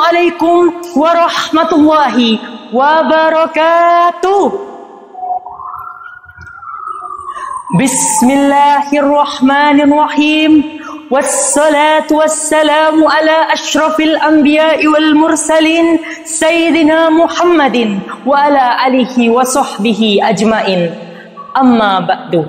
Assalamualaikum warahmatullahi wabarakatuh. Bismillahirrahmanirrahim. Wassalatu wassalamu ala ashrafil anbiya'i wal mursalin Sayyidina Muhammadin wa ala alihi wa sahbihi ajmain. Amma ba'du.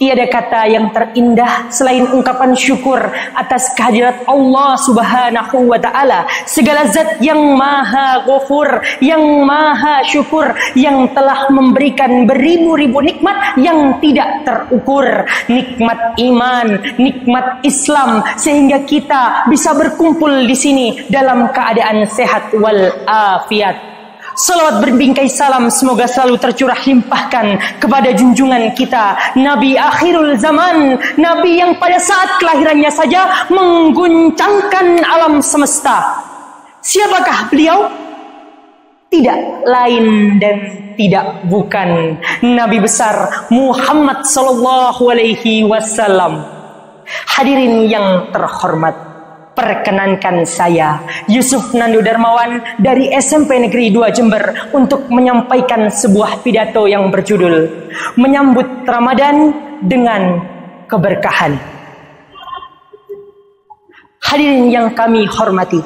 Tiada kata yang terindah selain ungkapan syukur atas kehadirat Allah Subhanahu wa Ta'ala, segala zat yang maha ghafur, yang maha syukur, yang telah memberikan beribu-ribu nikmat yang tidak terukur. Nikmat iman, nikmat Islam, sehingga kita bisa berkumpul di sini dalam keadaan sehat wal afiat. Salawat berbingkai salam semoga selalu tercurah limpahkan kepada junjungan kita, Nabi akhirul zaman, Nabi yang pada saat kelahirannya saja mengguncangkan alam semesta. Siapakah beliau? Tidak lain dan tidak bukan Nabi besar Muhammad sallallahu alaihi wasallam. Hadirin yang terhormat, perkenankan saya, Yusuf Nando Darmawan dari SMP Negeri 2 Jember untuk menyampaikan sebuah pidato yang berjudul Menyambut Ramadan dengan Keberkahan. Hadirin yang kami hormati,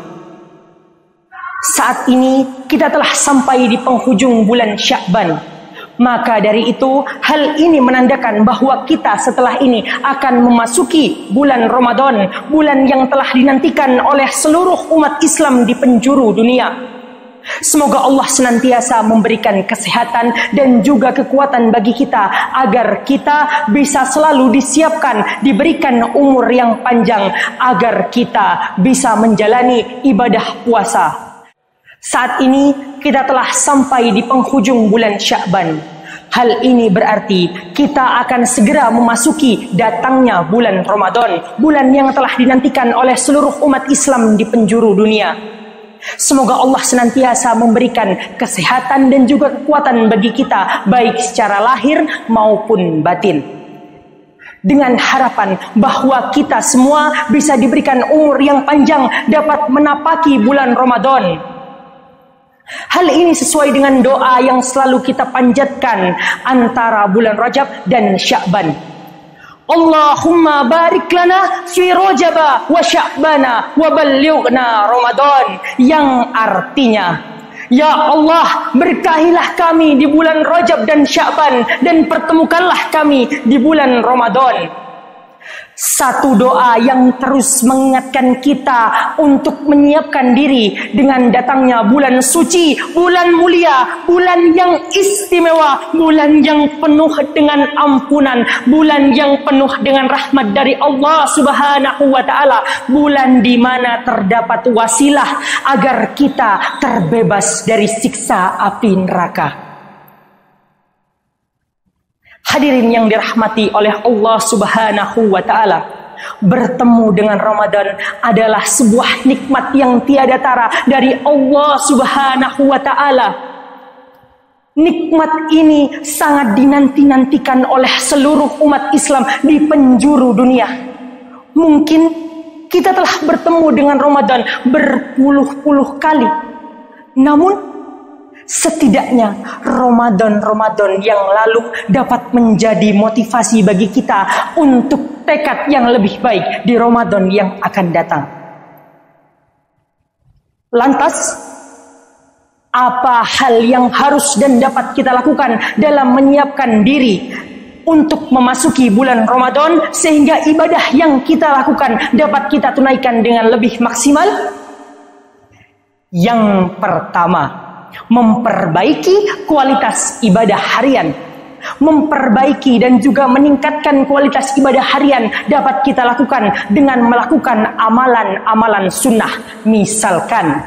saat ini kita telah sampai di penghujung bulan Sya'ban. Maka dari itu, hal ini menandakan bahwa kita setelah ini akan memasuki bulan Ramadan, bulan yang telah dinantikan oleh seluruh umat Islam di penjuru dunia. Semoga Allah senantiasa memberikan kesehatan dan juga kekuatan bagi kita, agar kita bisa selalu disiapkan, diberikan umur yang panjang, agar kita bisa menjalani ibadah puasa. Saat ini kita telah sampai di penghujung bulan Sya'ban. Hal ini berarti kita akan segera memasuki datangnya bulan Ramadan, bulan yang telah dinantikan oleh seluruh umat Islam di penjuru dunia. Semoga Allah senantiasa memberikan kesehatan dan juga kekuatan bagi kita, baik secara lahir maupun batin, dengan harapan bahwa kita semua bisa diberikan umur yang panjang, dapat menapaki bulan Ramadan. Hal ini sesuai dengan doa yang selalu kita panjatkan antara bulan Rajab dan Sya'ban. Allahumma barik lana fi Rajab wa Sya'bana wa ballighna Ramadan, yang artinya, ya Allah, berkahilah kami di bulan Rajab dan Sya'ban, dan pertemukanlah kami di bulan Ramadan. Satu doa yang terus mengingatkan kita untuk menyiapkan diri dengan datangnya bulan suci, bulan mulia, bulan yang istimewa, bulan yang penuh dengan ampunan, bulan yang penuh dengan rahmat dari Allah Subhanahu wa Ta'ala, bulan di mana terdapat wasilah agar kita terbebas dari siksa api neraka. Hadirin yang dirahmati oleh Allah Subhanahu wa Ta'ala, bertemu dengan Ramadan adalah sebuah nikmat yang tiada tara dari Allah Subhanahu wa Ta'ala. Nikmat ini sangat dinanti-nantikan oleh seluruh umat Islam di penjuru dunia. Mungkin kita telah bertemu dengan Ramadan berpuluh-puluh kali, namun setidaknya Ramadan-Ramadan yang lalu dapat menjadi motivasi bagi kita untuk tekad yang lebih baik di Ramadan yang akan datang. Lantas, apa hal yang harus dan dapat kita lakukan dalam menyiapkan diri untuk memasuki bulan Ramadan sehingga ibadah yang kita lakukan dapat kita tunaikan dengan lebih maksimal? Yang pertama, memperbaiki kualitas ibadah harian. Memperbaiki dan juga meningkatkan kualitas ibadah harian dapat kita lakukan dengan melakukan amalan-amalan sunnah. Misalkan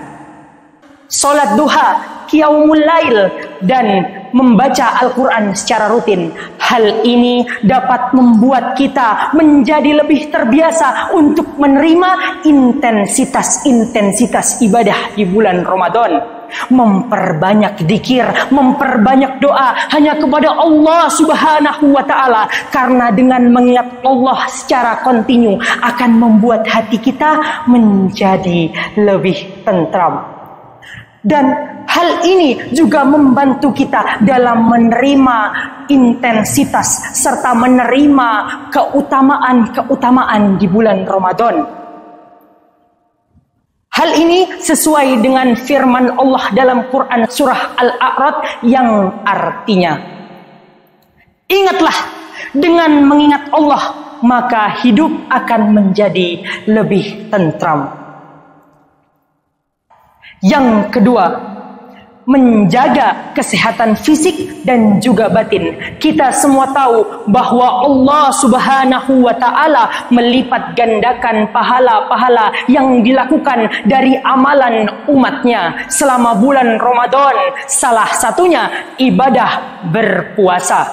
sholat duha, qiyamul lail, dan membaca Al-Quran secara rutin. Hal ini dapat membuat kita menjadi lebih terbiasa untuk menerima intensitas-intensitas ibadah di bulan Ramadan. memperbanyak dzikir, memperbanyak doa hanya kepada Allah Subhanahu wa taala, karena dengan mengingat Allah secara kontinu akan membuat hati kita menjadi lebih tentram. Dan hal ini juga membantu kita dalam menerima intensitas serta menerima keutamaan-keutamaan di bulan Ramadan. Hal ini sesuai dengan firman Allah dalam Quran surah Al-A'raf yang artinya, ingatlah, dengan mengingat Allah maka hidup akan menjadi lebih tentram. Yang kedua, menjaga kesehatan fisik dan juga batin. Kita semua tahu bahwa Allah Subhanahu wa taala melipat gandakan pahala-pahala yang dilakukan dari amalan umatnya selama bulan Ramadan. Salah satunya ibadah berpuasa.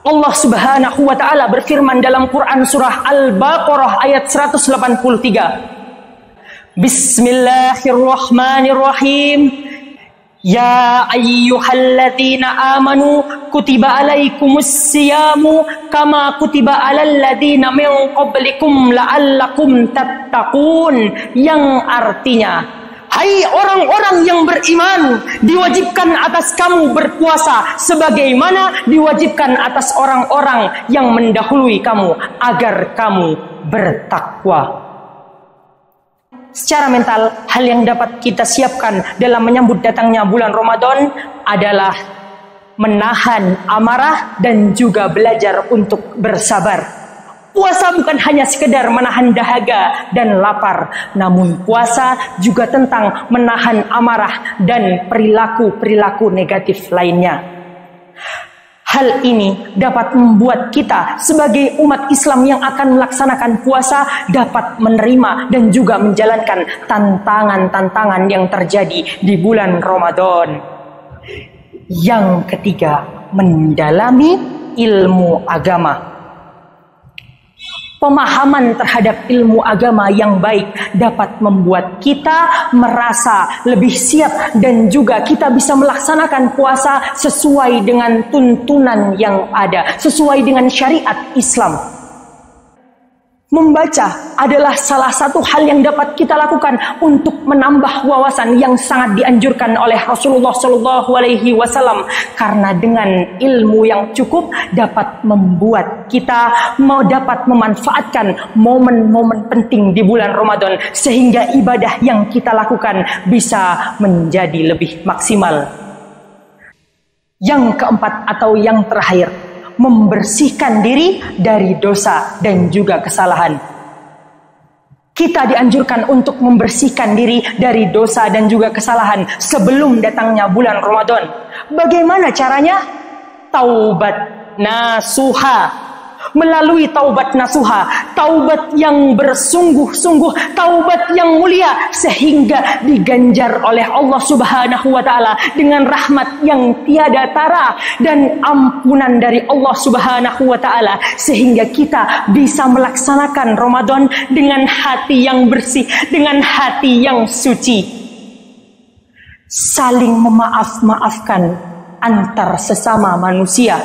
Allah Subhanahu wa taala berfirman dalam Quran surah Al-Baqarah ayat 183. Bismillahirrahmanirrahim. Ya ayyuhalladzina amanu kutiba alaikumus siyamu kama kutiba alal ladzina min qablikum la'allakum tattaqun, yang artinya, hai orang-orang yang beriman, diwajibkan atas kamu berpuasa sebagaimana diwajibkan atas orang-orang yang mendahului kamu agar kamu bertakwa. Secara mental, hal yang dapat kita siapkan dalam menyambut datangnya bulan Ramadan adalah menahan amarah dan juga belajar untuk bersabar. Puasa bukan hanya sekedar menahan dahaga dan lapar, namun puasa juga tentang menahan amarah dan perilaku-perilaku negatif lainnya. Hal ini dapat membuat kita sebagai umat Islam yang akan melaksanakan puasa dapat menerima dan juga menjalankan tantangan-tantangan yang terjadi di bulan Ramadan. Yang ketiga, mendalami ilmu agama. Pemahaman terhadap ilmu agama yang baik dapat membuat kita merasa lebih siap dan juga kita bisa melaksanakan puasa sesuai dengan tuntunan yang ada, sesuai dengan syariat Islam. Membaca adalah salah satu hal yang dapat kita lakukan untuk menambah wawasan yang sangat dianjurkan oleh Rasulullah SAW, karena dengan ilmu yang cukup dapat membuat kita dapat memanfaatkan momen-momen penting di bulan Ramadan sehingga ibadah yang kita lakukan bisa menjadi lebih maksimal. Yang keempat atau yang terakhir, membersihkan diri dari dosa dan juga kesalahan. Kita dianjurkan untuk membersihkan diri dari dosa dan juga kesalahan sebelum datangnya bulan Ramadan. Bagaimana caranya? Taubat nasuha. Melalui taubat nasuha, taubat yang bersungguh-sungguh, taubat yang mulia sehingga diganjar oleh Allah Subhanahu wa taala dengan rahmat yang tiada tara dan ampunan dari Allah Subhanahu wa taala sehingga kita bisa melaksanakan Ramadan dengan hati yang bersih, dengan hati yang suci. Saling memaaf-maafkan antar sesama manusia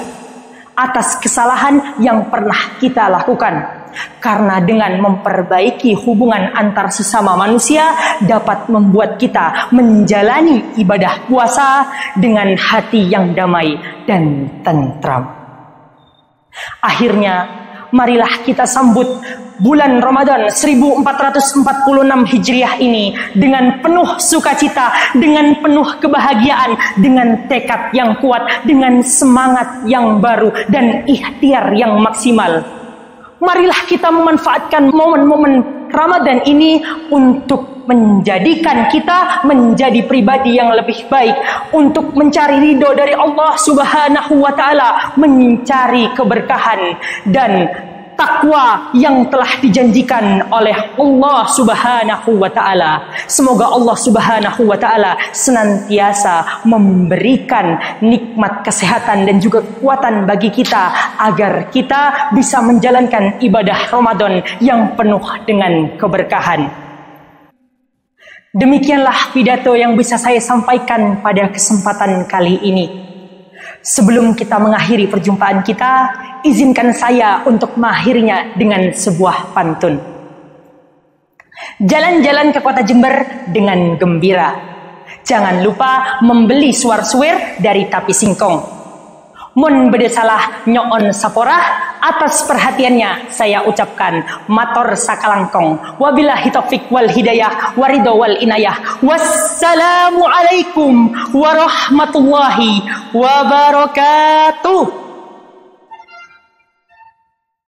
atas kesalahan yang pernah kita lakukan. Karena dengan memperbaiki hubungan antar sesama manusia dapat membuat kita menjalani ibadah puasa dengan hati yang damai dan tentram. Akhirnya, marilah kita sambut bulan Ramadan 1446 Hijriah ini dengan penuh sukacita, dengan penuh kebahagiaan, dengan tekad yang kuat, dengan semangat yang baru dan ikhtiar yang maksimal. Marilah kita memanfaatkan momen-momen Ramadan ini untuk menjadikan kita menjadi pribadi yang lebih baik, untuk mencari ridho dari Allah Subhanahu wa taala, mencari keberkahan dan takwa yang telah dijanjikan oleh Allah Subhanahu wa taala. Semoga Allah Subhanahu wa taala senantiasa memberikan nikmat kesehatan dan juga kekuatan bagi kita agar kita bisa menjalankan ibadah Ramadan yang penuh dengan keberkahan. Demikianlah pidato yang bisa saya sampaikan pada kesempatan kali ini. Sebelum kita mengakhiri perjumpaan kita, izinkan saya untuk mengakhirinya dengan sebuah pantun. Jalan-jalan ke kota Jember dengan gembira. Jangan lupa membeli suar-suwir dari Tapi Singkong. Mun bede salah nyoon saporah, atas perhatiannya saya ucapkan matur sakalangkong. Wabillahi taufik wal hidayah waridho wal inayah. Wassalamualaikum warahmatullahi wabarakatuh.